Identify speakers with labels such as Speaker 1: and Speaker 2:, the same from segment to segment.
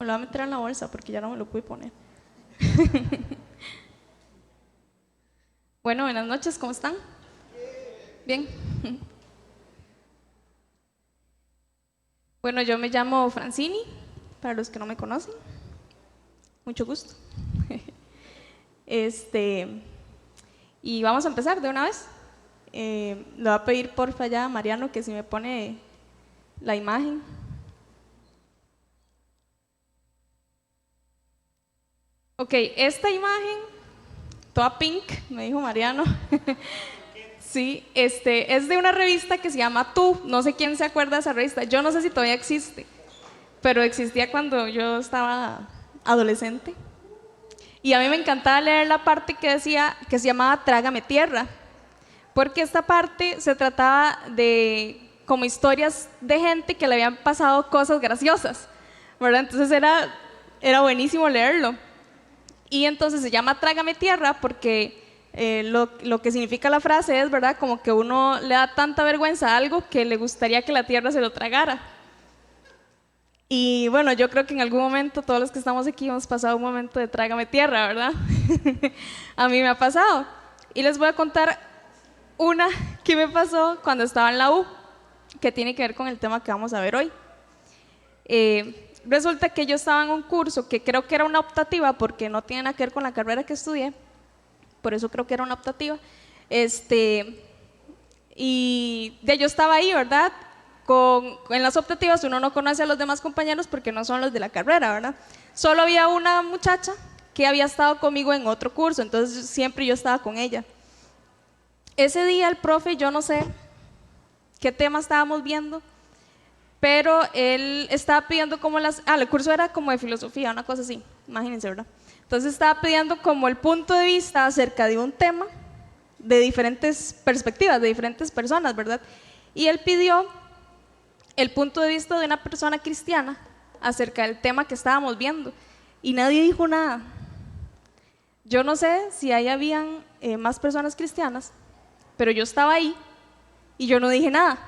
Speaker 1: Me lo voy a meter en la bolsa porque ya no me lo pude poner. Bueno, buenas noches, ¿cómo están? Bien. Bueno, yo me llamo Francini, para los que no me conocen. Mucho gusto. Y vamos a empezar de una vez. Le voy a pedir porfa ya a Mariano que si me pone la imagen. Ok, esta imagen, toda pink, me dijo Mariano. Sí, es de una revista que se llama Tú. No sé quién se acuerda de esa revista. Yo no sé si todavía existe, pero existía cuando yo estaba adolescente. Y a mí me encantaba leer la parte que decía, que se llamaba Trágame Tierra, porque esta parte se trataba de como historias de gente que le habían pasado cosas graciosas, ¿verdad? Entonces era buenísimo leerlo. Y entonces se llama Trágame Tierra porque lo que significa la frase es, ¿verdad? Como que uno le da tanta vergüenza a algo que le gustaría que la tierra se lo tragara. Y bueno, yo creo que en algún momento todos los que estamos aquí hemos pasado un momento de trágame tierra, ¿verdad? A mí me ha pasado. Y les voy a contar una que me pasó cuando estaba en la U, que tiene que ver con el tema que vamos a ver hoy. Resulta que yo estaba en un curso que creo que era una optativa, porque no tiene nada que ver con la carrera que estudié, por eso creo que era una optativa. Y yo estaba ahí, ¿verdad? En las optativas uno no conoce a los demás compañeros porque no son los de la carrera, ¿verdad? Solo había una muchacha que había estado conmigo en otro curso, entonces siempre yo estaba con ella. Ese día el profe, yo no sé qué tema estábamos viendo, pero él estaba pidiendo como el curso era como de filosofía, una cosa así, imagínense, ¿verdad? Entonces estaba pidiendo como el punto de vista acerca de un tema de diferentes perspectivas, de diferentes personas, ¿verdad? Y él pidió el punto de vista de una persona cristiana acerca del tema que estábamos viendo y nadie dijo nada. Yo no sé si ahí habían más personas cristianas, pero yo estaba ahí y yo no dije nada.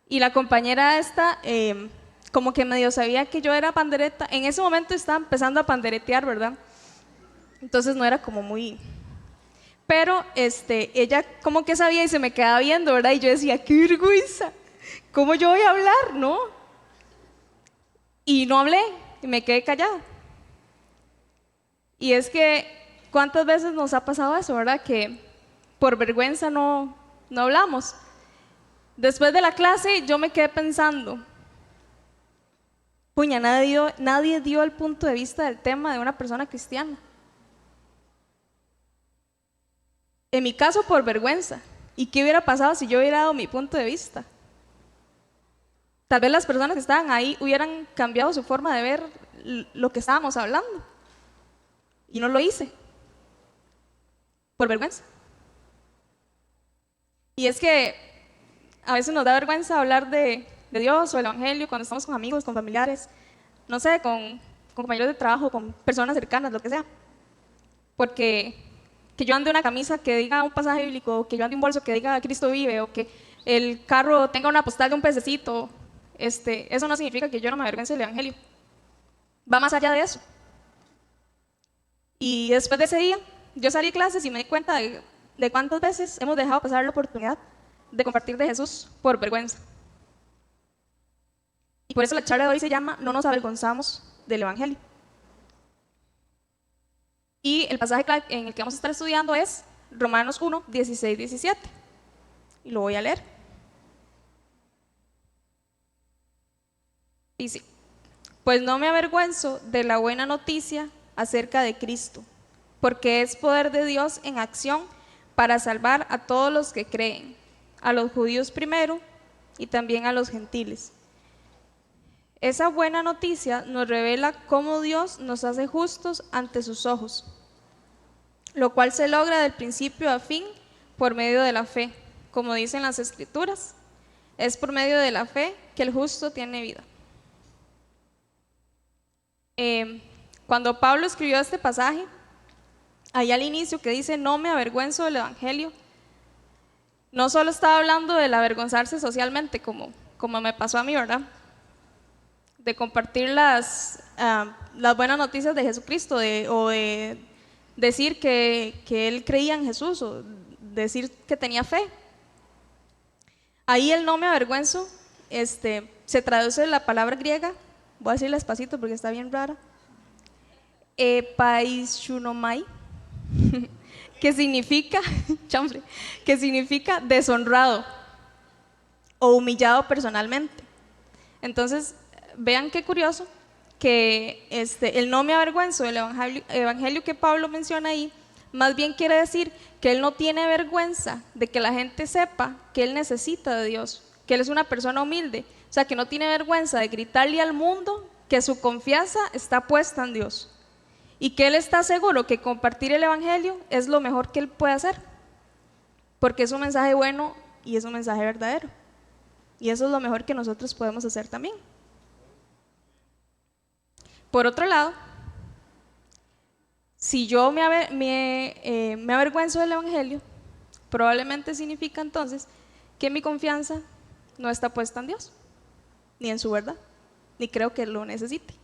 Speaker 1: Y la compañera esta, como que medio sabía que yo era pandereta, en ese momento estaba empezando a panderetear, ¿verdad? Entonces no era como muy... Pero ella como que sabía y se me quedaba viendo, ¿verdad? Y yo decía, qué vergüenza, ¿cómo yo voy a hablar, no? Y no hablé, y me quedé callada. Y es que, ¿cuántas veces nos ha pasado eso, verdad? Que por vergüenza no hablamos. Después de la clase yo me quedé pensando, puña, nadie dio el punto de vista del tema de una persona cristiana. En mi caso, por vergüenza. ¿Y qué hubiera pasado si yo hubiera dado mi punto de vista? Tal vez las personas que estaban ahí hubieran cambiado su forma de ver lo que estábamos hablando. Y no lo hice. Por vergüenza. Y es que a veces nos da vergüenza hablar de Dios o el Evangelio cuando estamos con amigos, con familiares, no sé, con compañeros de trabajo, con personas cercanas, lo que sea. Porque que yo ande una camisa que diga un pasaje bíblico, o que yo ande un bolso que diga Cristo vive, o que el carro tenga una postal de un pececito, eso no significa que yo no me avergüence del Evangelio. Va más allá de eso. Y después de ese día, yo salí de clases y me di cuenta de cuántas veces hemos dejado pasar la oportunidad de compartir de Jesús por vergüenza. Y por eso la charla de hoy se llama No nos avergonzamos del Evangelio. Y el pasaje en el que vamos a estar estudiando es Romanos 1, 16, 17. Y lo voy a leer. Dice, pues no me avergüenzo de la buena noticia acerca de Cristo, porque es poder de Dios en acción para salvar a todos los que creen, a los judíos primero y también a los gentiles. Esa buena noticia nos revela cómo Dios nos hace justos ante sus ojos, lo cual se logra del principio a fin por medio de la fe. Como dicen las Escrituras, es por medio de la fe que el justo tiene vida. Cuando Pablo escribió este pasaje, ahí al inicio que dice no me avergüenzo del Evangelio, no solo estaba hablando del avergonzarse socialmente como me pasó a mí, ¿verdad? de compartir las buenas noticias de Jesucristo, o de decir que él creía en Jesús, o decir que tenía fe. Ahí el no me avergüenzo se traduce de la palabra griega, voy a decirla despacito porque está bien rara, paishunomai, que significa, chanfle, que significa deshonrado o humillado personalmente. Entonces, vean qué curioso que el no me avergüenzo del evangelio que Pablo menciona ahí, más bien quiere decir que él no tiene vergüenza de que la gente sepa que él necesita de Dios, que él es una persona humilde, o sea, que no tiene vergüenza de gritarle al mundo que su confianza está puesta en Dios y que él está seguro que compartir el evangelio es lo mejor que él puede hacer, porque es un mensaje bueno y es un mensaje verdadero, y eso es lo mejor que nosotros podemos hacer también. Por otro lado, si yo me avergüenzo del evangelio, probablemente significa entonces que mi confianza no está puesta en Dios, ni en su verdad, ni creo que lo necesite.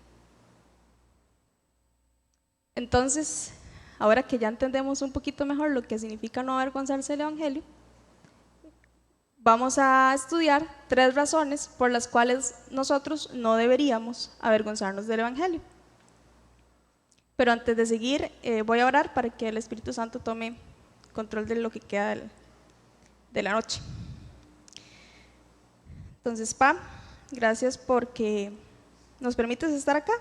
Speaker 1: Entonces, ahora que ya entendemos un poquito mejor lo que significa no avergonzarse del evangelio, vamos a estudiar 3 razones por las cuales nosotros no deberíamos avergonzarnos del evangelio. Pero antes de seguir, voy a orar para que el Espíritu Santo tome control de lo que queda de la noche. Entonces, Pa, gracias porque nos permites estar acá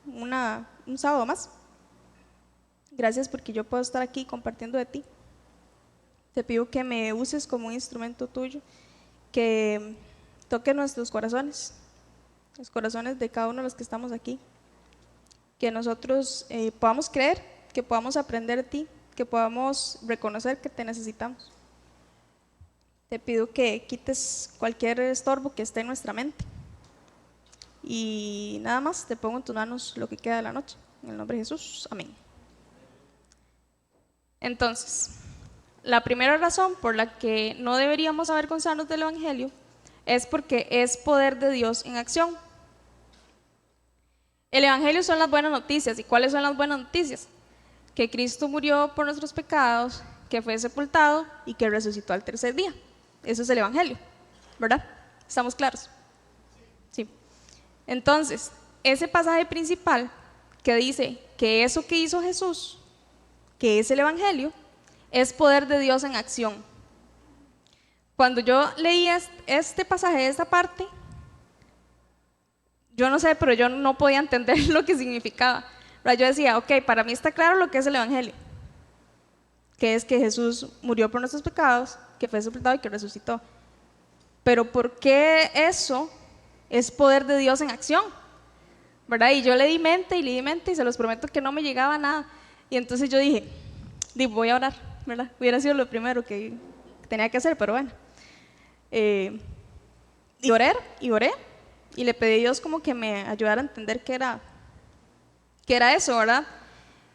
Speaker 1: un sábado más. Gracias porque yo puedo estar aquí compartiendo de ti. Te pido que me uses como un instrumento tuyo, que toque nuestros corazones, los corazones de cada uno de los que estamos aquí, que nosotros podamos creer, que podamos aprender de ti, que podamos reconocer que te necesitamos. Te pido que quites cualquier estorbo que esté en nuestra mente. Y nada más, te pongo en tus manos lo que queda de la noche. En el nombre de Jesús, amén. Entonces, la primera razón por la que no deberíamos avergonzarnos del evangelio es porque es poder de Dios en acción. El evangelio son las buenas noticias. ¿Y cuáles son las buenas noticias? Que Cristo murió por nuestros pecados, que fue sepultado y que resucitó al tercer día. Eso es el evangelio, ¿verdad? ¿Estamos claros? Sí. Entonces, ese pasaje principal que dice que eso que hizo Jesús, que es el evangelio, es poder de Dios en acción. Cuando yo leí este pasaje, esta parte, yo no sé, pero yo no podía entender lo que significaba. Yo decía, ok, para mí está claro lo que es el evangelio, que es que Jesús murió por nuestros pecados, que fue sepultado y que resucitó. Pero ¿por qué eso es poder de Dios en acción? ¿Verdad? Y yo le di mente y se los prometo que no me llegaba nada. Y entonces yo dije, voy a orar, ¿verdad? Hubiera sido lo primero que tenía que hacer, pero bueno. Y oré, y le pedí a Dios como que me ayudara a entender qué era eso, ¿verdad?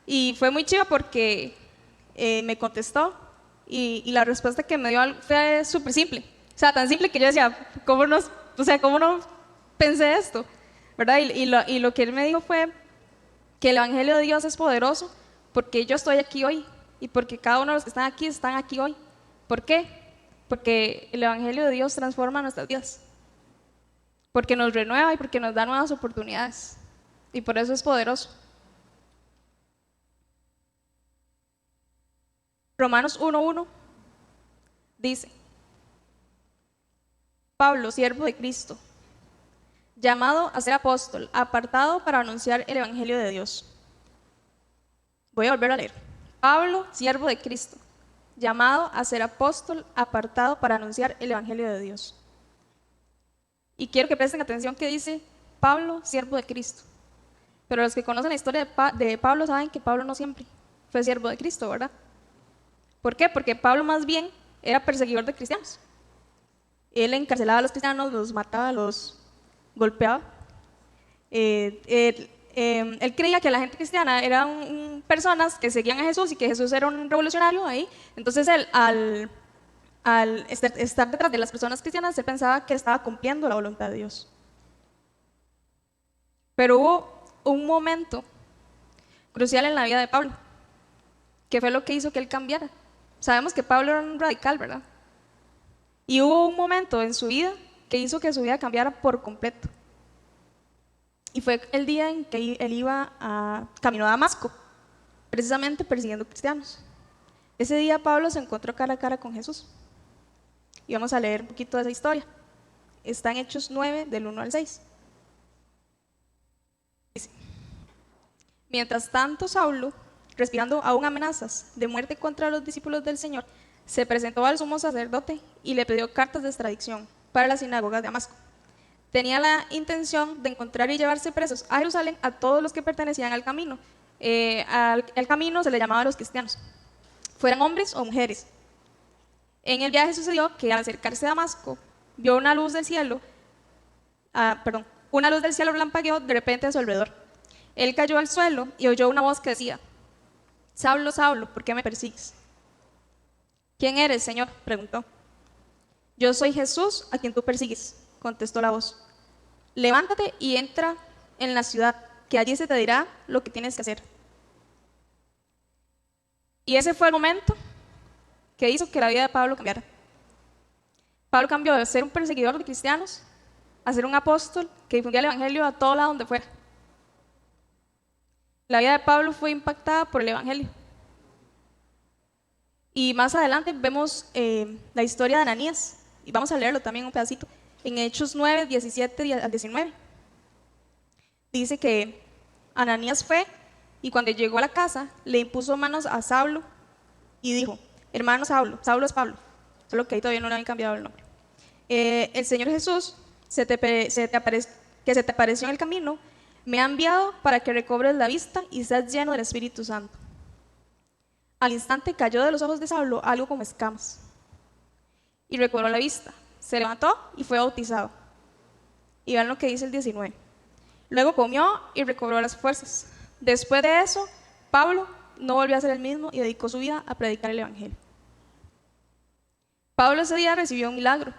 Speaker 1: Y fue muy chiva porque me contestó y la respuesta que me dio fue súper simple. O sea, tan simple que yo decía, ¿cómo no pensé esto? ¿Verdad? Y lo que él me dijo fue que el evangelio de Dios es poderoso porque yo estoy aquí hoy y porque cada uno de los que están aquí hoy. ¿Por qué? Porque el evangelio de Dios transforma nuestras vidas, porque nos renueva y porque nos da nuevas oportunidades, y por eso es poderoso. Romanos 1:1 dice: Pablo, siervo de Cristo, llamado a ser apóstol, apartado para anunciar el evangelio de Dios. Voy a volver a leer. Pablo, siervo de Cristo, llamado a ser apóstol, apartado para anunciar el evangelio de Dios. Y quiero que presten atención que dice Pablo, siervo de Cristo. Pero los que conocen la historia de Pablo saben que Pablo no siempre fue siervo de Cristo, ¿verdad? ¿Por qué? Porque Pablo más bien era perseguidor de cristianos. Él encarcelaba a los cristianos, los mataba, los golpeaba. Él creía que la gente cristiana eran personas que seguían a Jesús y que Jesús era un revolucionario ahí. Entonces él, al estar detrás de las personas cristianas, él pensaba que estaba cumpliendo la voluntad de Dios. Pero hubo un momento crucial en la vida de Pablo, que fue lo que hizo que él cambiara. Sabemos que Pablo era un radical, ¿verdad? Y hubo un momento en su vida que hizo que su vida cambiara por completo. Y fue el día en que él iba camino a Damasco, precisamente persiguiendo cristianos. Ese día Pablo se encontró cara a cara con Jesús. Y vamos a leer un poquito de esa historia. Está en Hechos 9, del 1 al 6. Dice: mientras tanto, Saulo, respirando aún amenazas de muerte contra los discípulos del Señor, se presentó al sumo sacerdote y le pidió cartas de extradición para las sinagogas de Damasco. Tenía la intención de encontrar y llevarse presos a Jerusalén a todos los que pertenecían al camino. Al camino se le llamaba a los cristianos, fueran hombres o mujeres. En el viaje sucedió que al acercarse a Damasco, vio una luz del cielo, una luz del cielo relampagueó de repente a su alrededor. Él cayó al suelo y oyó una voz que decía: Saulo, Saulo, ¿por qué me persigues? ¿Quién eres, Señor?, preguntó. Yo soy Jesús, a quien tú persigues, contestó la voz. Levántate y entra en la ciudad, que allí se te dirá lo que tienes que hacer. Y ese fue el momento que hizo que la vida de Pablo cambiara. Pablo cambió de ser un perseguidor de cristianos a ser un apóstol que difundía el evangelio a todo lado donde fuera. La vida de Pablo fue impactada por el evangelio. Y más adelante vemos la historia de Ananías, y vamos a leerlo también un pedacito, en Hechos 9, 17 al 19. Dice que Ananías fue y cuando llegó a la casa le impuso manos a Saulo y dijo: hermano Saulo, Saulo es Pablo, solo que ahí todavía no le habían cambiado el nombre. El Señor Jesús que se te apareció en el camino me ha enviado para que recobres la vista y seas lleno del Espíritu Santo. Al instante cayó de los ojos de Saulo algo como escamas y recobró la vista, se levantó y fue bautizado. Y vean lo que dice el 19. Luego comió y recobró las fuerzas. Después de eso, Pablo no volvió a ser el mismo y dedicó su vida a predicar el evangelio. Pablo ese día recibió un milagro.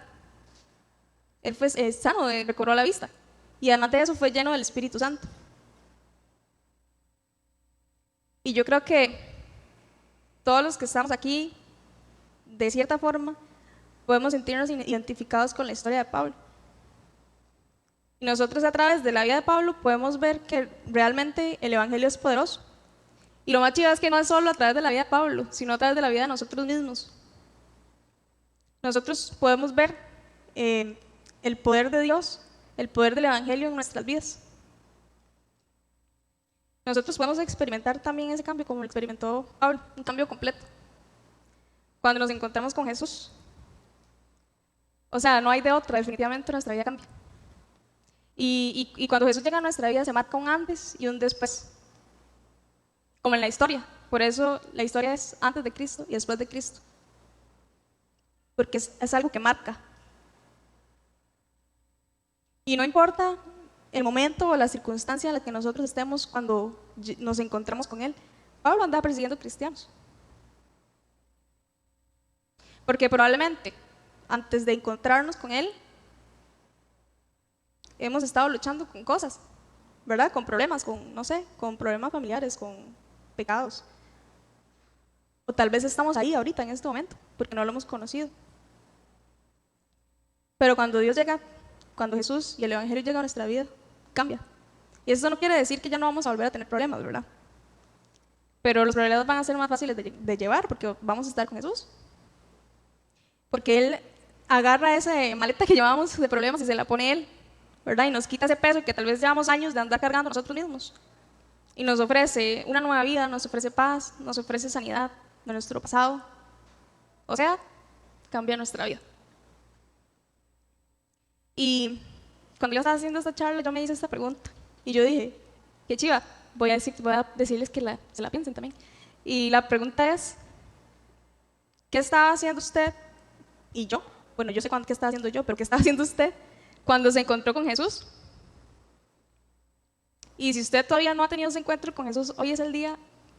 Speaker 1: Él fue sano, recobró la vista, y además de eso fue lleno del Espíritu Santo. Y yo creo que todos los que estamos aquí, de cierta forma, podemos sentirnos identificados con la historia de Pablo. Y nosotros, a través de la vida de Pablo, podemos ver que realmente el evangelio es poderoso. Y lo más chido es que no es solo a través de la vida de Pablo, sino a través de la vida de nosotros mismos. Nosotros podemos ver el poder de Dios, el poder del evangelio en nuestras vidas. Nosotros podemos experimentar también ese cambio como lo experimentó Pablo, un cambio completo. Cuando nos encontramos con Jesús, o sea, no hay de otra, definitivamente nuestra vida cambia. Y cuando Jesús llega a nuestra vida se marca un antes y un después, como en la historia. Por eso la historia es antes de Cristo y después de Cristo, porque es algo que marca. Y no importa el momento o la circunstancia en la que nosotros estemos cuando nos encontramos con Él. Pablo andaba persiguiendo cristianos, porque probablemente antes de encontrarnos con Él hemos estado luchando con cosas, ¿verdad? Con problemas, con problemas familiares, con pecados. O tal vez estamos ahí ahorita en este momento porque no lo hemos conocido. Pero cuando Dios llega, cuando Jesús y el evangelio llegan a nuestra vida, cambia. Y eso no quiere decir que ya no vamos a volver a tener problemas, ¿verdad? Pero los problemas van a ser más fáciles de llevar porque vamos a estar con Jesús. Porque Él agarra esa maleta que llevamos de problemas y se la pone Él, ¿verdad? Y nos quita ese peso que tal vez llevamos años de andar cargando nosotros mismos. Y nos ofrece una nueva vida, nos ofrece paz, nos ofrece sanidad de nuestro pasado. O sea, cambia nuestra vida. Y cuando yo estaba haciendo esta charla, yo me hice esta pregunta. Y yo dije, qué chiva, voy a decirles que se la piensen también. Y la pregunta es, ¿qué estaba haciendo usted y yo? Bueno, yo sé qué estaba haciendo yo, pero ¿qué estaba haciendo usted cuando se encontró con Jesús? Y si usted todavía no ha tenido ese encuentro con Jesús, hoy es el día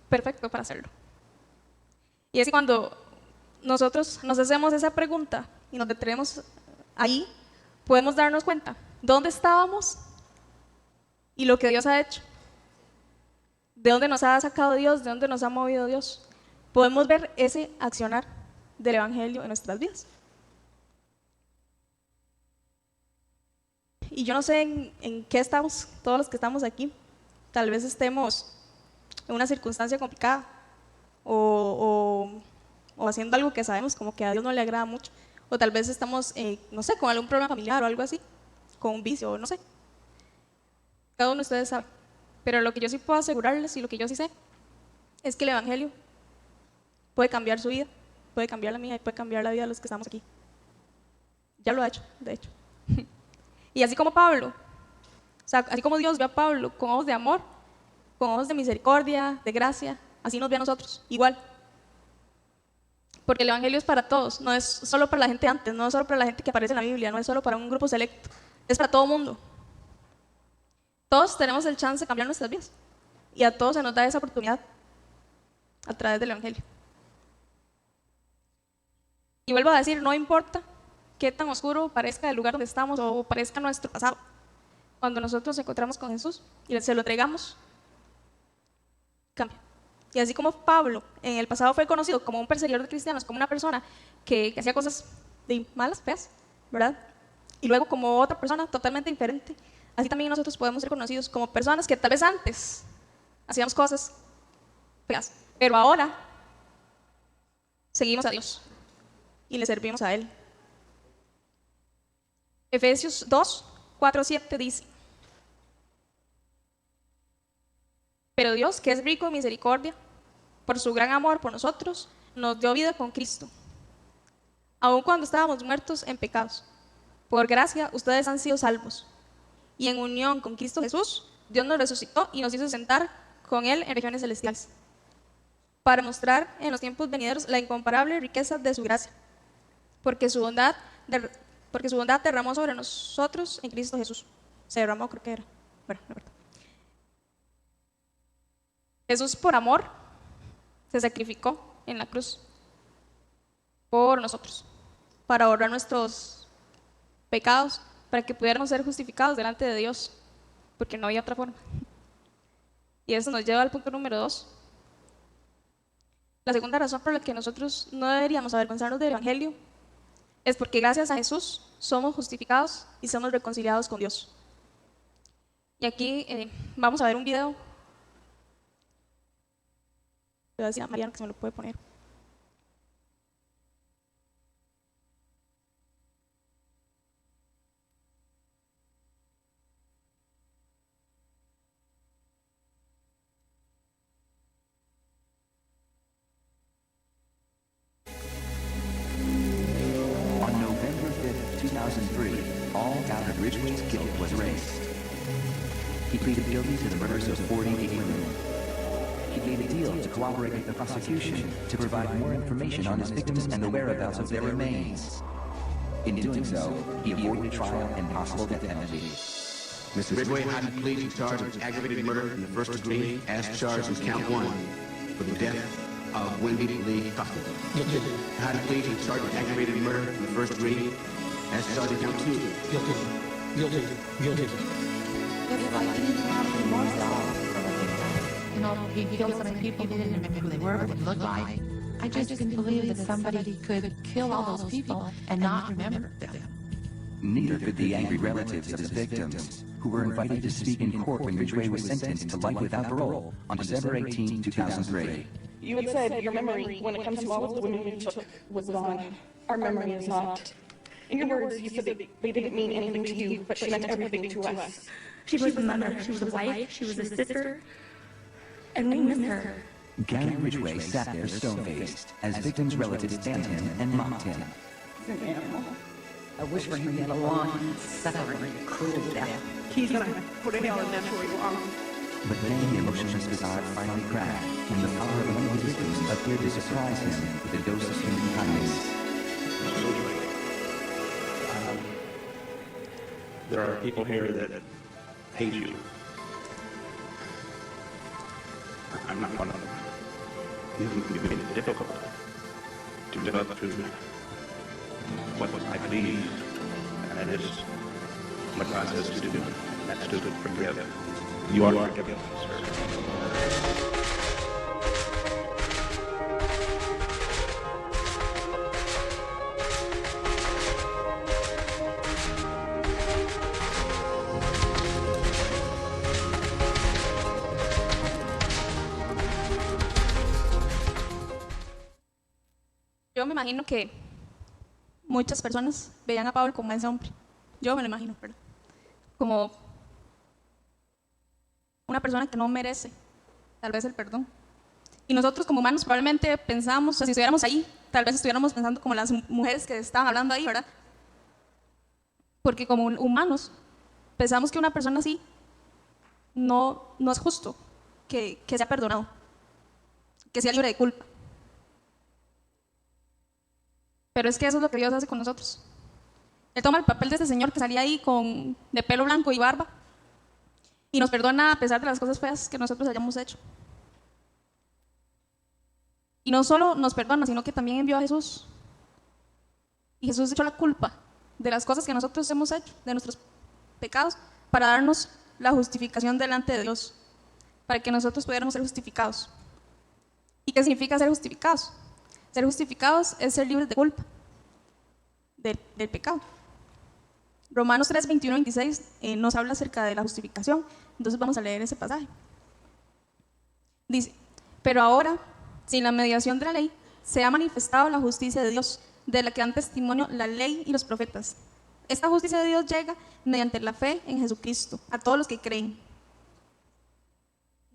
Speaker 1: perfecto para hacerlo. Y es que cuando nosotros nos hacemos esa pregunta y nos detenemos ahí, podemos darnos cuenta dónde estábamos y lo que Dios ha hecho, de dónde nos ha sacado Dios, de dónde nos ha movido Dios, podemos ver ese accionar del Evangelio en nuestras vidas. Y yo no sé en qué estamos, todos los que estamos aquí. Tal vez estemos en una circunstancia complicada o haciendo algo que sabemos como que a Dios no le agrada mucho. O tal vez estamos, no sé, con algún problema familiar o algo así, con un vicio, no sé. Cada uno de ustedes sabe. Pero lo que yo sí puedo asegurarles y lo que yo sí sé es que el Evangelio puede cambiar su vida, puede cambiar la mía y puede cambiar la vida de los que estamos aquí. Ya lo ha hecho, de hecho. Y así como Pablo, o sea, así como Dios ve a Pablo con ojos de amor, con ojos de misericordia, de gracia, así nos ve a nosotros, igual. Porque el Evangelio es para todos, no es solo para la gente antes, no es solo para la gente que aparece en la Biblia, no es solo para un grupo selecto, es para todo el mundo. Todos tenemos el chance de cambiar nuestras vidas y a todos se nos da esa oportunidad a través del Evangelio. Y vuelvo a decir, no importa qué tan oscuro parezca el lugar donde estamos o parezca nuestro pasado, cuando nosotros nos encontramos con Jesús y se lo entregamos, cambia. Y así como Pablo en el pasado fue conocido como un perseguidor de cristianos, como una persona que hacía cosas de malas, feas, ¿verdad? Y luego como otra persona totalmente diferente, así también nosotros podemos ser conocidos como personas que tal vez antes hacíamos cosas feas, pero ahora seguimos a Dios y le servimos a Él. Efesios 2, 4, 7 dice: pero Dios, que es rico en misericordia, por su gran amor por nosotros, nos dio vida con Cristo, aun cuando estábamos muertos en pecados. Por gracia, ustedes han sido salvos. Y en unión con Cristo Jesús, Dios nos resucitó y nos hizo sentar con Él en regiones celestiales, para mostrar en los tiempos venideros la incomparable riqueza de su gracia, porque su bondad derramó sobre nosotros en Cristo Jesús. Se derramó, creo que era. Bueno, no importa. Jesús, por amor, se sacrificó en la cruz por nosotros, para ahorrar nuestros pecados, para que pudiéramos ser justificados delante de Dios, porque no había otra forma. Y eso nos lleva al punto número 2. La segunda razón por la que nosotros no deberíamos avergonzarnos del Evangelio es porque gracias a Jesús somos justificados y somos reconciliados con Dios. Y aquí vamos a ver un video. Le voy a decir a Mariano que se me lo puede poner.
Speaker 2: On November 5th, 2003, all doubt of Ridgway's guilt was erased. He pleaded guilty to the murders of 48 women. He made a deal to cooperate with the prosecution to provide more information on his victims and the whereabouts of their remains. In doing so, he avoided trial and possible death penalty.
Speaker 3: Mr. Ridgway had to plead to charge of aggravated murder in the first degree as charged in count 1 for the death of Wendy Lee Costa. Had to plead to charge of aggravated murder in the first degree as charged in count 2.
Speaker 4: Guilty.
Speaker 5: It's like he didn't have remorse at all for what he done. You know, he killed so many people, he didn't remember who they were, what they looked like. I just couldn't believe that somebody could kill all those people and not remember them.
Speaker 2: Neither could the angry relatives of his victims, who were invited to speak in court when Ridgway was sentenced to life without parole on December 18, 2003.
Speaker 6: You had said your memory, when it comes to all of the women you took, was gone. Our memory is not. In your words, you said that they didn't mean anything to you, but she meant everything to us.
Speaker 7: She was a mother, she was a wife, she was a sister, and we miss her.
Speaker 2: Gary Ridgway sat there stone-faced as victims' relatives banned him and mocked him.
Speaker 6: He's an animal.
Speaker 8: I wish for him to get along, suffering a cruel death.
Speaker 6: He's gonna put it all in them for you wrong.
Speaker 2: But then the emotionless facade finally cracked, and the power of one of his victims appeared to surprise him with a dose of human kindness.
Speaker 9: There are people here that hate you. I'm not one of them. You've made it difficult to live up to what I believe, and that is what God says to do. That's to forgive. You are forgiven, sir.
Speaker 1: Yo me imagino que muchas personas veían a Pablo como ese hombre. Yo me lo imagino, ¿verdad? Como una persona que no merece tal vez el perdón. Y nosotros como humanos probablemente pensamos, o sea, si estuviéramos ahí, tal vez estuviéramos pensando como las mujeres que estaban hablando ahí, ¿verdad? Porque como humanos pensamos que una persona así no es justo que sea perdonado, que sea libre de culpa. Pero es que eso es lo que Dios hace con nosotros. Él toma el papel de ese señor que salía ahí de pelo blanco y barba y nos perdona a pesar de las cosas feas que nosotros hayamos hecho. Y no solo nos perdona, sino que también envió a Jesús. Y Jesús echó la culpa de las cosas que nosotros hemos hecho, de nuestros pecados, para darnos la justificación delante de Dios, para que nosotros pudiéramos ser justificados. ¿Y qué significa ser justificados? Ser justificados es ser libres de culpa, del pecado. Romanos 3, 21, 26 nos habla acerca de la justificación. Entonces vamos a leer ese pasaje. Dice, pero ahora, sin la mediación de la ley, se ha manifestado la justicia de Dios, de la que dan testimonio la ley y los profetas. Esta justicia de Dios llega mediante la fe en Jesucristo, a todos los que creen.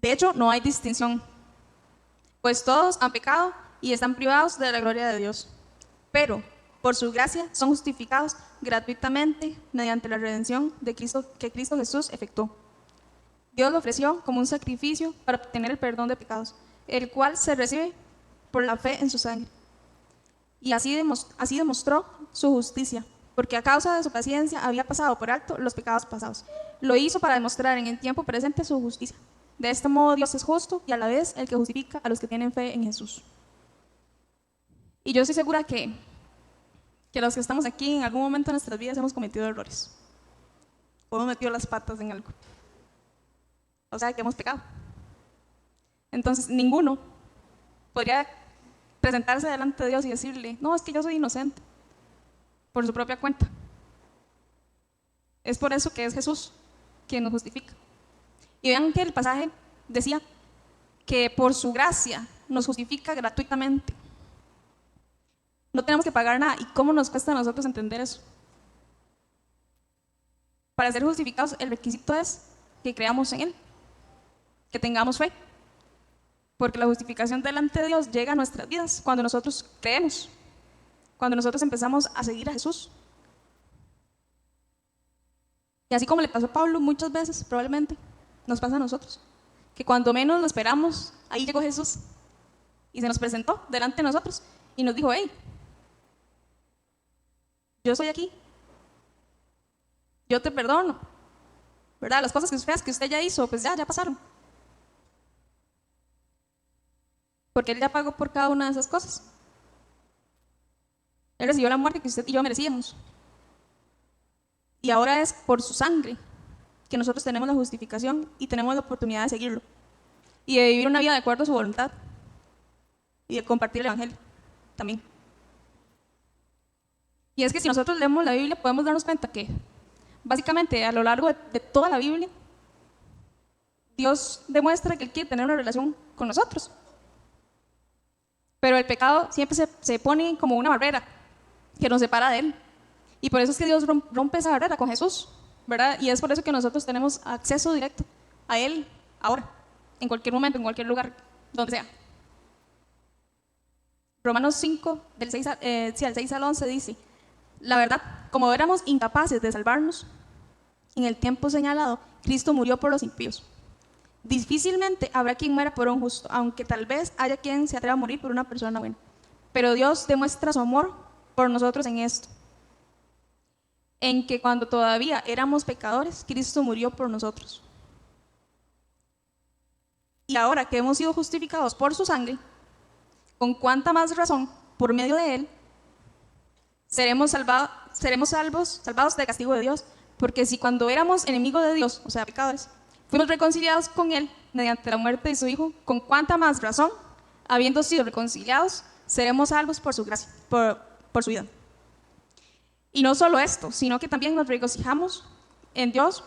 Speaker 1: De hecho, no hay distinción, pues todos han pecado y están privados de la gloria de Dios. Pero, por su gracia, son justificados gratuitamente mediante la redención de Cristo, que Cristo Jesús efectuó. Dios lo ofreció como un sacrificio para obtener el perdón de pecados, el cual se recibe por la fe en su sangre. Y así demostró su justicia, porque a causa de su paciencia había pasado por alto los pecados pasados. Lo hizo para demostrar en el tiempo presente su justicia. De este modo Dios es justo y a la vez el que justifica a los que tienen fe en Jesús. Y yo estoy segura que los que estamos aquí en algún momento de nuestras vidas hemos cometido errores. O hemos metido las patas en algo. O sea, que hemos pecado. Entonces, ninguno podría presentarse delante de Dios y decirle, no, es que yo soy inocente, por su propia cuenta. Es por eso que es Jesús quien nos justifica. Y vean que el pasaje decía que por su gracia nos justifica gratuitamente. No tenemos que pagar nada. ¿Y cómo nos cuesta a nosotros entender eso? Para ser justificados, el requisito es que creamos en Él, que tengamos fe. Porque la justificación delante de Dios llega a nuestras vidas cuando nosotros creemos, cuando nosotros empezamos a seguir a Jesús. Y así como le pasó a Pablo muchas veces, probablemente, nos pasa a nosotros. Que cuando menos lo esperamos, ahí llegó Jesús y se nos presentó delante de nosotros y nos dijo, hey, yo estoy aquí, yo te perdono, ¿verdad? Las cosas feas que usted ya hizo, pues ya pasaron. Porque Él ya pagó por cada una de esas cosas. Él recibió la muerte que usted y yo merecíamos. Y ahora es por su sangre que nosotros tenemos la justificación y tenemos la oportunidad de seguirlo. Y de vivir una vida de acuerdo a su voluntad. Y de compartir el Evangelio también. Y es que si nosotros leemos la Biblia podemos darnos cuenta que básicamente a lo largo de toda la Biblia Dios demuestra que Él quiere tener una relación con nosotros. Pero el pecado siempre se pone como una barrera que nos separa de Él. Y por eso es que Dios rompe esa barrera con Jesús, ¿verdad? Y es por eso que nosotros tenemos acceso directo a Él ahora, en cualquier momento, en cualquier lugar, donde sea. Romanos 5, del 6 al 11 dice, la verdad, como éramos incapaces de salvarnos, en el tiempo señalado, Cristo murió por los impíos. Difícilmente habrá quien muera por un justo, aunque tal vez haya quien se atreva a morir por una persona buena. Pero Dios demuestra su amor por nosotros en esto, en que cuando todavía éramos pecadores, Cristo murió por nosotros. Y ahora que hemos sido justificados por su sangre, con cuánta más razón, por medio de Él, seremos salvados del castigo de Dios, Porque si cuando éramos enemigos de Dios, o sea, pecadores, fuimos reconciliados con Él mediante la muerte de su Hijo, ¿con cuánta más razón, habiendo sido reconciliados, seremos salvos por su gracia, por su vida? Y no solo esto, sino que también nos regocijamos en Dios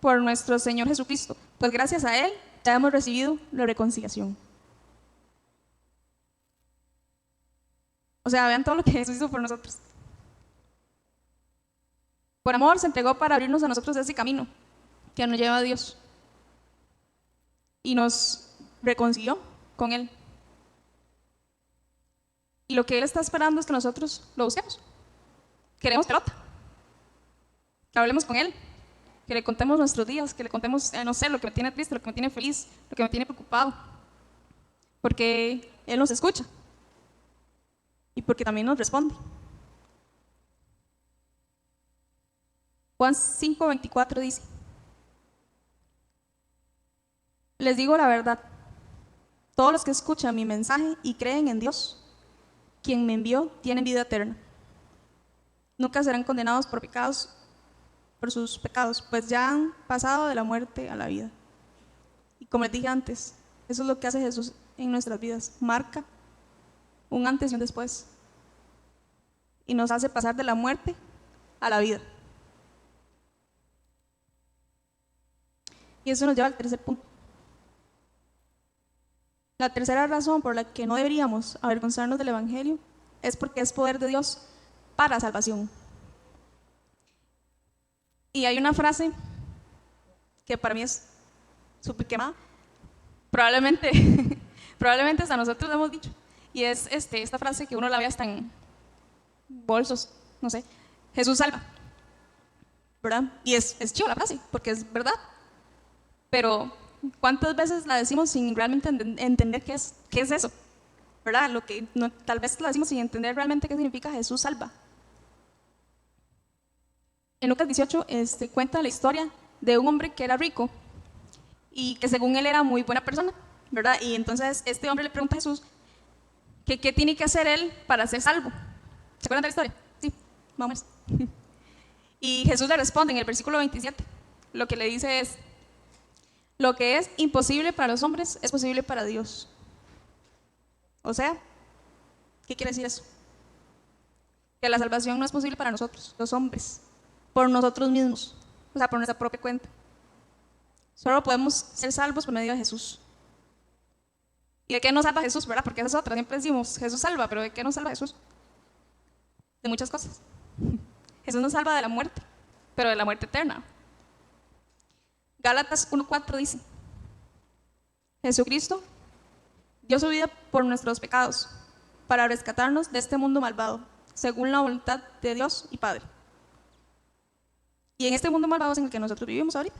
Speaker 1: por nuestro Señor Jesucristo, pues gracias a Él ya hemos recibido la reconciliación. O sea, vean todo lo que Jesús hizo por nosotros. Por amor se entregó para abrirnos a nosotros ese camino que nos lleva a Dios. Y nos reconcilió con Él. Y lo que Él está esperando es que nosotros lo busquemos. Queremos pelota. Que hablemos con Él. Que le contemos nuestros días. Que le contemos, no sé, lo que me tiene triste, lo que me tiene feliz, lo que me tiene preocupado. Porque Él nos escucha. Y porque también nos responde. Juan 5:24 dice: les digo la verdad, todos los que escuchan mi mensaje y creen en Dios, quien me envió, tienen vida eterna. Nunca serán condenados por sus pecados, pues ya han pasado de la muerte a la vida. Y como les dije antes, eso es lo que hace Jesús en nuestras vidas, marca un antes y un después, y nos hace pasar de la muerte a la vida. Y eso nos lleva al tercer punto. La tercera razón por la que no deberíamos avergonzarnos del Evangelio es porque es poder de Dios para salvación. Y hay una frase que para mí es súper quemada, probablemente hasta nosotros lo hemos dicho, y es esta frase que uno la ve hasta en bolsos, no sé: Jesús salva, ¿verdad? Y es chido la frase, porque es verdad, pero ¿cuántas veces la decimos sin realmente entender qué es eso? ¿Verdad? Tal vez la decimos sin entender realmente qué significa Jesús salva. En Lucas 18 cuenta la historia de un hombre que era rico y que según él era muy buena persona, ¿verdad? Y entonces este hombre le pregunta a Jesús que qué tiene que hacer él para ser salvo. ¿Se acuerdan de la historia? Sí, vamos. Y Jesús le responde en el versículo 27. Lo que le dice es: lo que es imposible para los hombres es posible para Dios. O sea, ¿qué quiere decir eso? Que la salvación no es posible para nosotros, los hombres, por nosotros mismos, o sea, por nuestra propia cuenta. Solo podemos ser salvos por medio de Jesús. ¿Y de qué nos salva Jesús, verdad? Porque esa es otra, siempre decimos, Jesús salva, pero ¿de qué nos salva Jesús? De muchas cosas. Jesús nos salva de la muerte, pero de la muerte eterna. Gálatas 1:4 dice: Jesucristo dio su vida por nuestros pecados, para rescatarnos de este mundo malvado, según la voluntad de Dios y Padre. Y en este mundo malvado es en el que nosotros vivimos ahorita.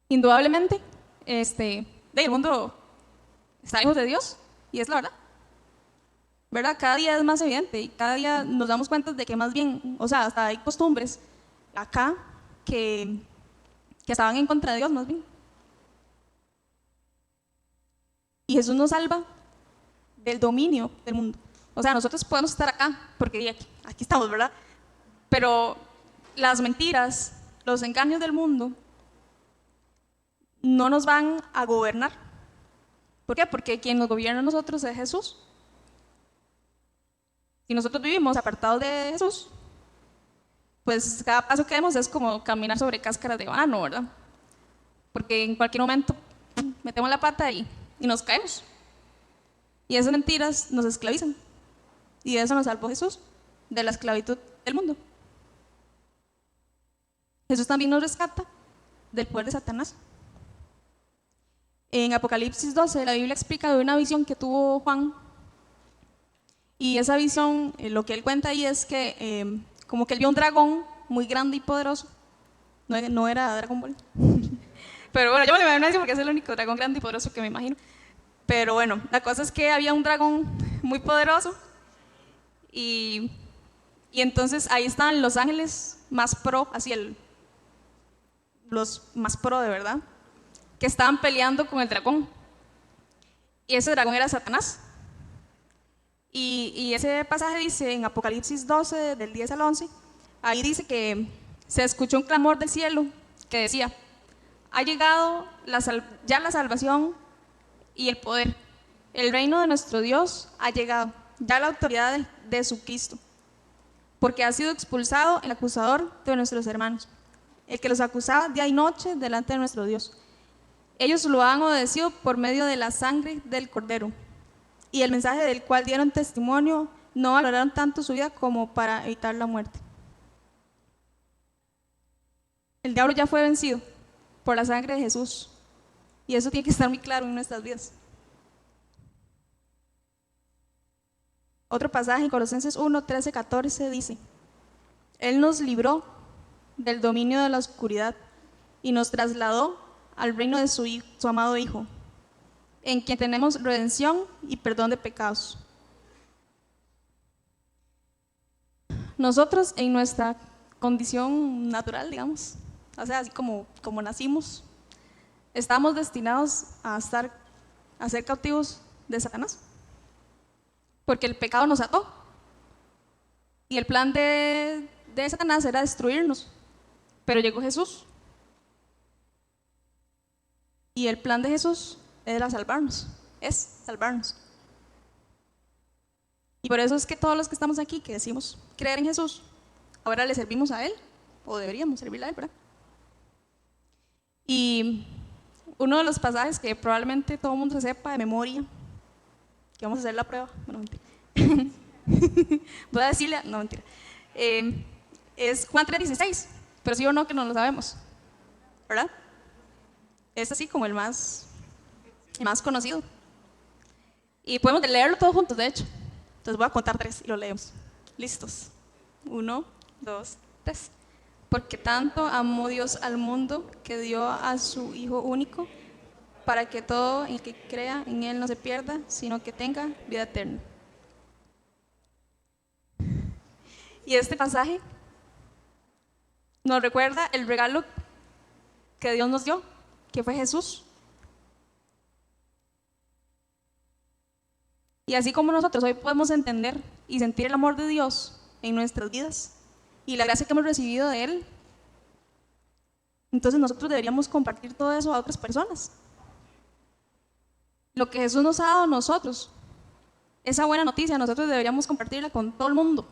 Speaker 1: Indudablemente, el mundo está lejos de Dios, y es la verdad. ¿Verdad? Cada día es más evidente, y cada día nos damos cuenta de que más bien, o sea, hasta hay costumbres acá que estaban en contra de Dios, más bien. Y Jesús nos salva del dominio del mundo. O sea, nosotros podemos estar acá, porque aquí estamos, ¿verdad? Pero las mentiras, los engaños del mundo no nos van a gobernar. ¿Por qué? Porque quien nos gobierna a nosotros es Jesús. Si nosotros vivimos apartados de Jesús, pues cada paso que demos es como caminar sobre cáscaras de banano, ¿verdad? Porque en cualquier momento metemos la pata y nos caemos. Y esas mentiras nos esclavizan. Y de eso nos salvó Jesús, de la esclavitud del mundo. Jesús también nos rescata del poder de Satanás. En Apocalipsis 12, la Biblia explica de una visión que tuvo Juan. Y esa visión, lo que él cuenta ahí es que como que él vio un dragón muy grande y poderoso. No era Dragon Ball. Pero bueno, yo me lo imagino así porque es el único dragón grande y poderoso que me imagino. Pero bueno, la cosa es que había un dragón muy poderoso. Y entonces ahí están los ángeles más pro, así los más pro de verdad, que estaban peleando con el dragón. Y ese dragón era Satanás. Y ese pasaje dice en Apocalipsis 12, del 10 al 11, ahí dice que se escuchó un clamor del cielo que decía: ha llegado ya la salvación y el poder. El reino de nuestro Dios ha llegado, ya la autoridad de Jesucristo, porque ha sido expulsado el acusador de nuestros hermanos, el que los acusaba día y noche delante de nuestro Dios. Ellos lo han obedecido por medio de la sangre del Cordero y el mensaje del cual dieron testimonio. No valoraron tanto su vida como para evitar la muerte. El diablo ya fue vencido por la sangre de Jesús, y eso tiene que estar muy claro en nuestras vidas. Otro pasaje en Colosenses 1, 13, 14 dice: Él nos libró del dominio de la oscuridad y nos trasladó al reino de su amado Hijo, en quien tenemos redención y perdón de pecados. Nosotros, en nuestra condición natural, digamos, o sea, así como nacimos, estamos destinados a ser cautivos de Satanás, porque el pecado nos ató, y el plan de Satanás era destruirnos, pero llegó Jesús, y el plan de Jesús era salvarnos, es salvarnos. Y por eso es que todos los que estamos aquí, que decimos creer en Jesús, ahora le servimos a Él, o deberíamos servirle a Él, ¿verdad? Y uno de los pasajes que probablemente todo el mundo se sepa de memoria, que vamos a hacer la prueba, no, mentira. Voy a decirle, no, mentira. Es Juan 3:16, pero sí o no que no lo sabemos, ¿verdad? Es así como el más conocido. Y podemos leerlo todos juntos, de hecho. Entonces voy a contar 3 y lo leemos. ¿Listos? 1, 2, 3. Porque tanto amó Dios al mundo que dio a su Hijo único, para que todo el que crea en Él no se pierda, sino que tenga vida eterna. Y este pasaje nos recuerda el regalo que Dios nos dio, que fue Jesús. Y así como nosotros hoy podemos entender y sentir el amor de Dios en nuestras vidas y la gracia que hemos recibido de Él, entonces nosotros deberíamos compartir todo eso a otras personas. Lo que Jesús nos ha dado a nosotros, esa buena noticia, nosotros deberíamos compartirla con todo el mundo,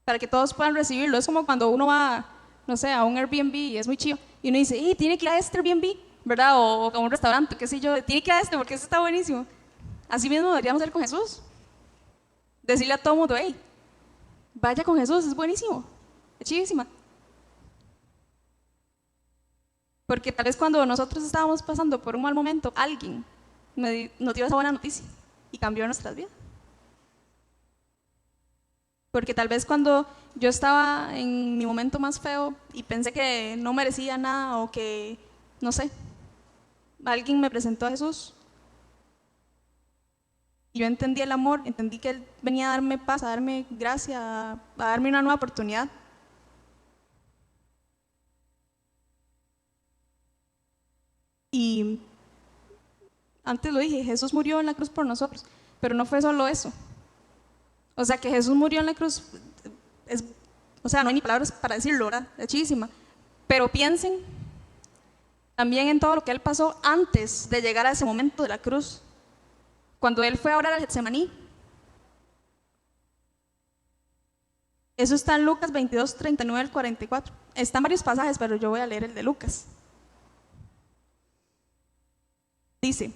Speaker 1: para que todos puedan recibirlo. Es como cuando uno va, no sé, a un Airbnb y es muy chido, y uno dice: tiene que ir a este Airbnb, ¿verdad? O a un restaurante, qué sé yo, tiene que ir a este porque este está buenísimo. Así mismo deberíamos hacer con Jesús. Decirle a todo el mundo: vaya con Jesús, es buenísimo, es chivísima. Porque tal vez cuando nosotros estábamos pasando por un mal momento, alguien nos dio esa buena noticia y cambió nuestras vidas. Porque tal vez cuando yo estaba en mi momento más feo y pensé que no merecía nada, o que, no sé, alguien me presentó a Jesús y yo entendí el amor, entendí que Él venía a darme paz, a darme gracia, a darme una nueva oportunidad. Y antes lo dije, Jesús murió en la cruz por nosotros, pero no fue solo eso. O sea, que Jesús murió en la cruz, o sea, no hay ni palabras para decirlo, ¿verdad? Es chidísima. Pero piensen también en todo lo que Él pasó antes de llegar a ese momento de la cruz, cuando Él fue a orar al Getsemaní. Eso está en Lucas 22, 39 al 44. Están varios pasajes, pero yo voy a leer el de Lucas. Dice: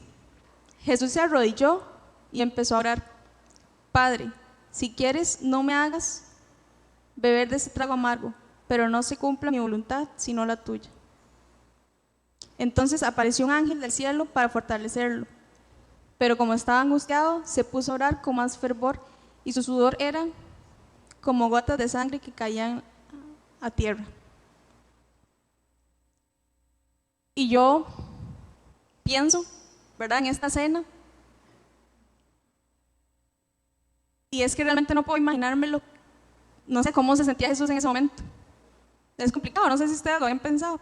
Speaker 1: Jesús se arrodilló y empezó a orar: Padre, si quieres, no me hagas beber de ese trago amargo, pero no se cumpla mi voluntad, sino la tuya. Entonces apareció un ángel del cielo para fortalecerlo, pero como estaba angustiado, se puso a orar con más fervor, y su sudor era como gotas de sangre que caían a tierra. Y yo pienso, ¿verdad?, en esta escena, y es que realmente no puedo imaginármelo. No sé cómo se sentía Jesús en ese momento. Es complicado, no sé si ustedes lo habían pensado.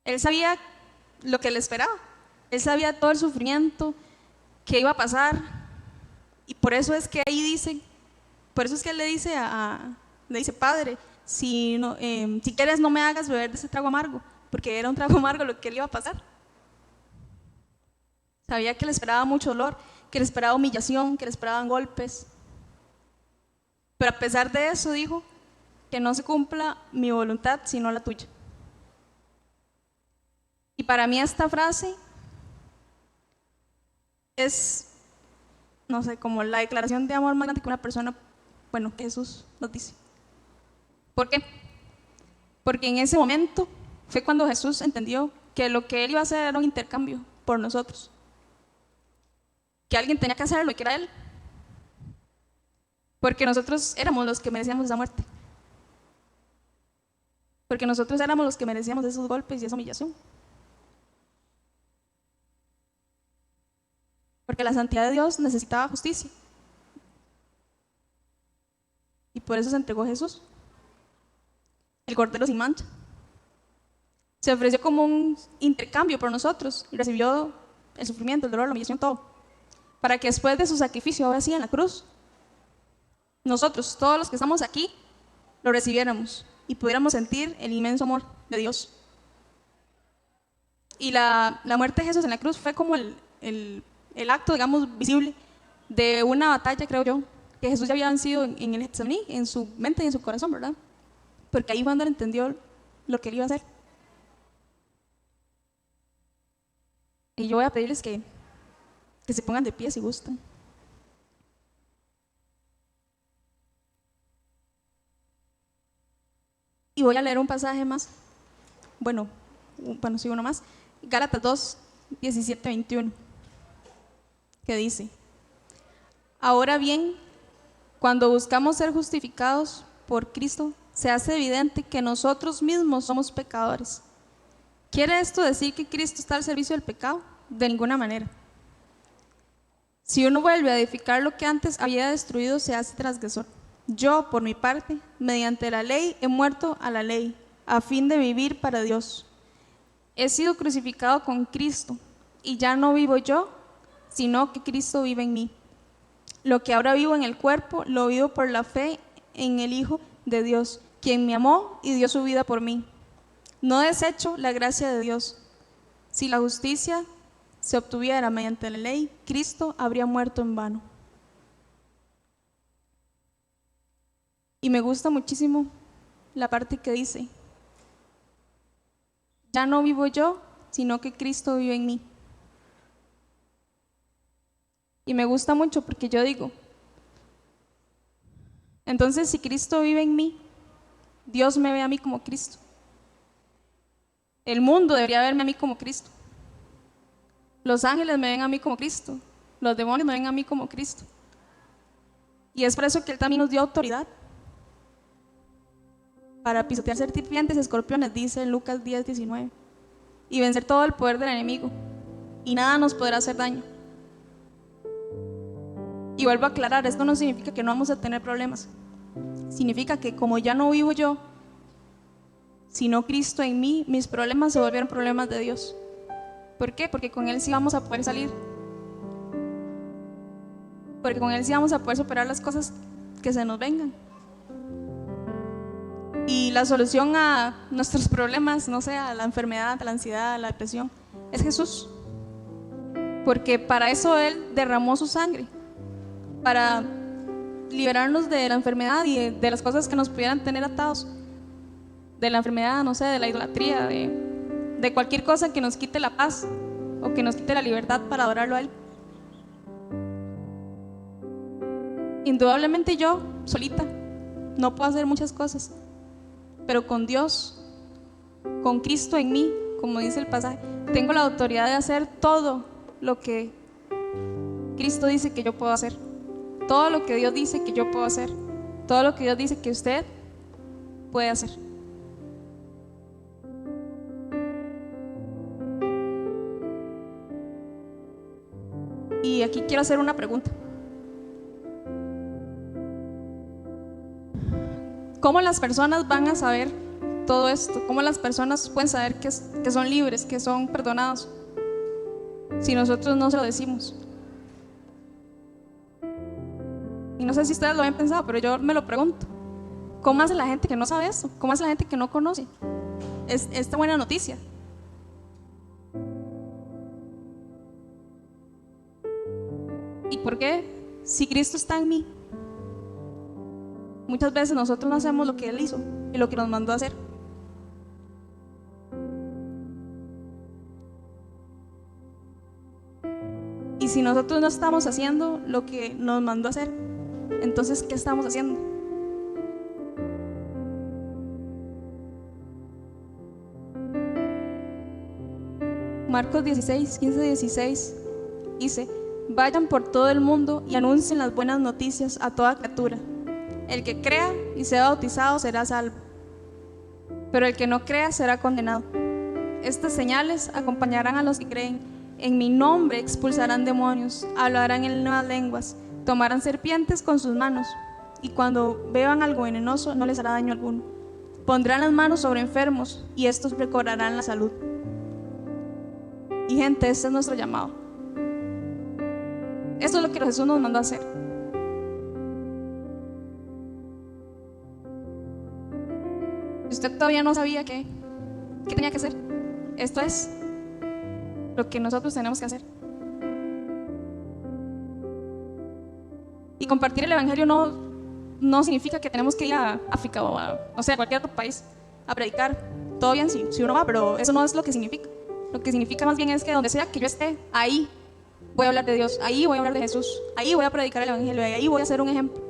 Speaker 1: Él sabía lo que le esperaba. Él sabía todo el sufrimiento que iba a pasar. Y por eso es que ahí dice Por eso es que él le dice le dice, Padre, si quieres no me hagas beber de ese trago amargo, porque era un trago amargo lo que le iba a pasar. Sabía que le esperaba mucho dolor, que le esperaba humillación, que le esperaban golpes. Pero a pesar de eso dijo, que no se cumpla mi voluntad sino la tuya. Y para mí esta frase es, no sé, como la declaración de amor más grande que una persona, bueno, que Jesús nos dice. ¿Por qué? Porque en ese momento fue cuando Jesús entendió que lo que él iba a hacer era un intercambio por nosotros. Que alguien tenía que hacerlo y que era él. Porque nosotros éramos los que merecíamos esa muerte. Porque nosotros éramos los que merecíamos esos golpes y esa humillación. Porque la santidad de Dios necesitaba justicia. Y por eso se entregó Jesús, el Cordero sin mancha. Se ofreció como un intercambio por nosotros y recibió el sufrimiento, el dolor, la humillación, todo. Para que después de su sacrificio, ahora sí en la cruz, nosotros, todos los que estamos aquí, lo recibiéramos y pudiéramos sentir el inmenso amor de Dios. Y la muerte de Jesús en la cruz fue como el acto, digamos, visible de una batalla, creo yo, que Jesús ya había vencido en el Getsemaní, en su mente y en su corazón, ¿verdad? Porque ahí fue cuando él entendió lo que él iba a hacer. Y yo voy a pedirles que se pongan de pie si gustan. Y voy a leer un pasaje más. Bueno, sí, uno más. Gálatas 2, 17, 21. Que dice: ahora bien, cuando buscamos ser justificados por Cristo, se hace evidente que nosotros mismos somos pecadores. ¿Quiere esto decir que Cristo está al servicio del pecado? De ninguna manera. Si uno vuelve a edificar lo que antes había destruido, se hace transgresor. Yo, por mi parte, mediante la ley, he muerto a la ley, a fin de vivir para Dios. He sido crucificado con Cristo, y ya no vivo yo, sino que Cristo vive en mí. Lo que ahora vivo en el cuerpo, lo vivo por la fe en el Hijo de Dios, quien me amó y dio su vida por mí. No desecho la gracia de Dios. Si la justicia se obtuviera mediante la ley, Cristo habría muerto en vano. Y me gusta muchísimo la parte que dice: ya no vivo yo, sino que Cristo vive en mí. Y me gusta mucho porque yo digo, entonces si Cristo vive en mí, Dios me ve a mí como Cristo. El mundo debería verme a mí como Cristo. Los ángeles me ven a mí como Cristo. Los demonios me ven a mí como Cristo. Y es por eso que Él también nos dio autoridad para pisotear serpientes y escorpiones, dice Lucas 10, 19, y vencer todo el poder del enemigo, y nada nos podrá hacer daño. Y vuelvo a aclarar, esto no significa que no vamos a tener problemas. Significa que como ya no vivo yo, sino Cristo en mí, mis problemas se volvieron problemas de Dios. ¿Por qué? Porque con Él sí vamos a poder salir. Porque con Él sí vamos a poder superar las cosas que se nos vengan. Y la solución a nuestros problemas, no sé, a la enfermedad, a la ansiedad, a la depresión, es Jesús. Porque para eso Él derramó su sangre, para liberarnos de la enfermedad y de las cosas que nos pudieran tener atados. De la enfermedad, no sé, de la idolatría, de cualquier cosa que nos quite la paz o que nos quite la libertad para adorarlo a Él. Indudablemente yo, solita, no puedo hacer muchas cosas, pero con Dios, con Cristo en mí, como dice el pasaje, tengo la autoridad de hacer todo lo que Cristo dice que yo puedo hacer, todo lo que Dios dice que yo puedo hacer, todo lo que Dios dice que usted puede hacer. Y aquí quiero hacer una pregunta. ¿Cómo las personas van a saber todo esto? ¿Cómo las personas pueden saber que son libres, que son perdonados, si nosotros no se lo decimos? Y no sé si ustedes lo habían pensado, pero yo me lo pregunto. ¿Cómo hace la gente que no sabe eso? ¿Cómo hace la gente que no conoce esta buena noticia? ¿Y por qué? Si Cristo está en mí, muchas veces nosotros no hacemos lo que Él hizo y lo que nos mandó a hacer. Y si nosotros no estamos haciendo lo que nos mandó a hacer, entonces, ¿qué estamos haciendo? Marcos 16, 15, 16 dice: vayan por todo el mundo y anuncien las buenas noticias a toda criatura. El que crea y sea bautizado será salvo, pero el que no crea será condenado. Estas señales acompañarán a los que creen. En mi nombre expulsarán demonios, hablarán en nuevas lenguas, tomarán serpientes con sus manos, y cuando beban algo venenoso no les hará daño alguno. Pondrán las manos sobre enfermos y estos recobrarán la salud. Y gente, este es nuestro llamado. Esto es lo que Jesús nos mandó a hacer. Si usted todavía no sabía qué tenía que hacer, esto es lo que nosotros tenemos que hacer. Y compartir el evangelio no significa que tenemos que ir a África o a cualquier otro país a predicar. Todo bien si uno va, pero eso no es lo que significa. Lo que significa más bien es que donde sea que yo esté, ahí voy a hablar de Dios, ahí voy a hablar de Jesús, ahí voy a predicar el evangelio, ahí voy a ser un ejemplo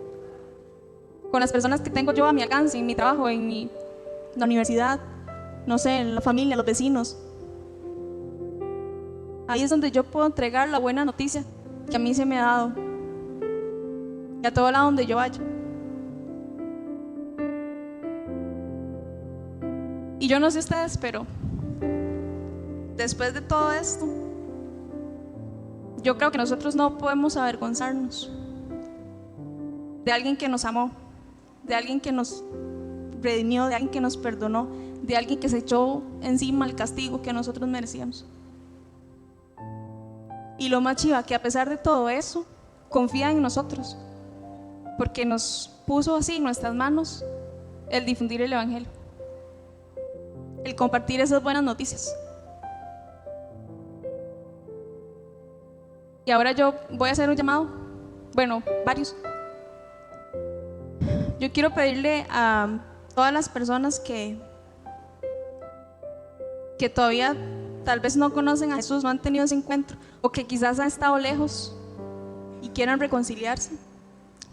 Speaker 1: con las personas que tengo yo a mi alcance, en mi trabajo, en la universidad, no sé, en la familia, los vecinos. Ahí es donde yo puedo entregar la buena noticia que a mí se me ha dado, y a todo lado donde yo vaya. Y yo no sé ustedes, pero después de todo esto, yo creo que nosotros no podemos avergonzarnos de alguien que nos amó, de alguien que nos redimió, de alguien que nos perdonó, de alguien que se echó encima el castigo que nosotros merecíamos. Y lo más chiva, que a pesar de todo eso, confía en nosotros, porque nos puso así en nuestras manos el difundir el evangelio, el compartir esas buenas noticias. Y ahora yo voy a hacer un llamado, bueno, varios. Yo quiero pedirle a todas las personas que todavía tal vez no conocen a Jesús, no han tenido ese encuentro, o que quizás han estado lejos y quieran reconciliarse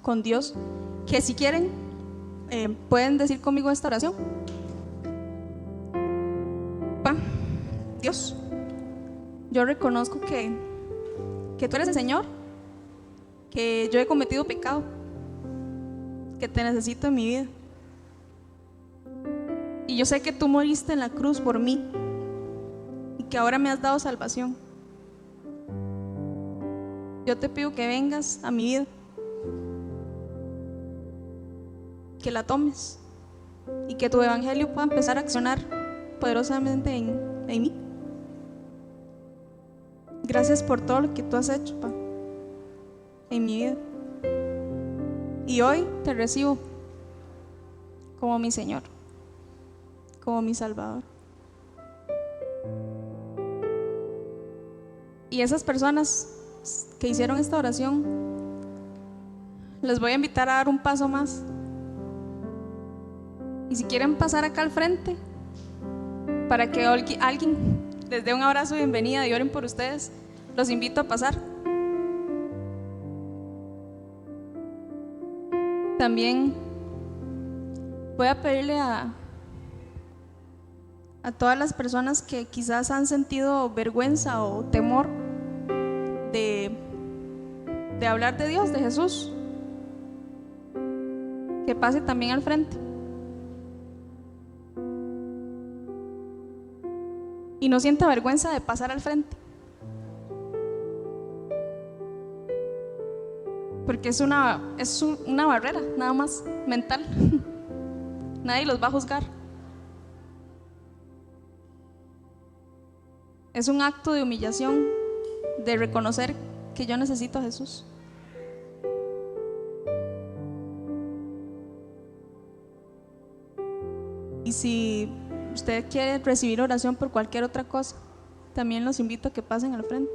Speaker 1: con Dios, que si quieren pueden decir conmigo esta oración. Dios, yo reconozco que tú eres el Señor, que yo he cometido pecado, que te necesito en mi vida, y yo sé que tú moriste en la cruz por mí y que ahora me has dado salvación. Yo te pido que vengas a mi vida, que la tomes y que tu evangelio pueda empezar a accionar poderosamente en mí. Gracias por todo lo que tú has hecho, Pa, en mi vida. Y hoy te recibo como mi Señor, como mi Salvador. Y esas personas que hicieron esta oración, les voy a invitar a dar un paso más. Y si quieren pasar acá al frente, para que alguien les dé un abrazo de bienvenida y oren por ustedes, los invito a pasar. También voy a pedirle a todas las personas que quizás han sentido vergüenza o temor de hablar de Dios, de Jesús, que pase también al frente. Y no sienta vergüenza de pasar al frente, porque es una barrera nada más mental. Nadie los va a juzgar. Es un acto de humillación, de reconocer que yo necesito a Jesús. Y si usted quiere recibir oración por cualquier otra cosa, también los invito a que pasen al frente.